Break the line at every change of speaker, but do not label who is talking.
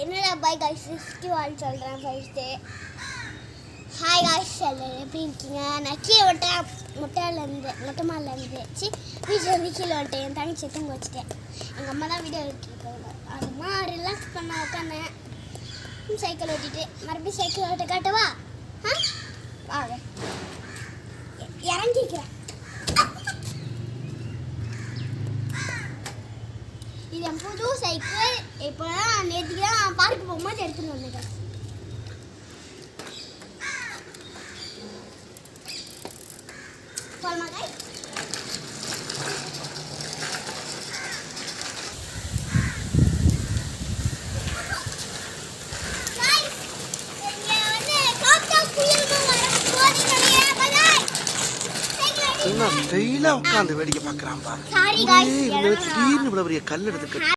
என்னடா bye guys வால் சொல்கிறேன் first. Hi guys எல்லாரும் எப்படி இருக்கீங்க? நான் கீழே விட்டேன் மொட்டை மாலேருந்து வீட்டில் இருந்து கீழே விட்டேன். என் தங்கச்சி தூங்க வச்சுட்டேன். எங்கள் அம்மா தான் வீடியோ எடுத்துருக்காங்க. அதுமா ரிலாக்ஸ் பண்ண உட்காந்தேன். சைக்கிள் ஓட்டிட்டு மறுபடியும் சைக்கிள் ஓட்ட காட்டவா? வாங்க இறங்கிக்கிறேன். இது என் புது சைக்கிள். இப்போ நேற்றுக்கு தான் பார்க்கு போகும்போது எடுத்துன்னு வந்தேன். போகலாமா காய்?
உட்காந்து வேடிக்கை பாக்குறான் பாரு.
சாரி காய்ஸ்,
திடீர்னு இவ்வளவு பெரிய கல் எடுத்துக்க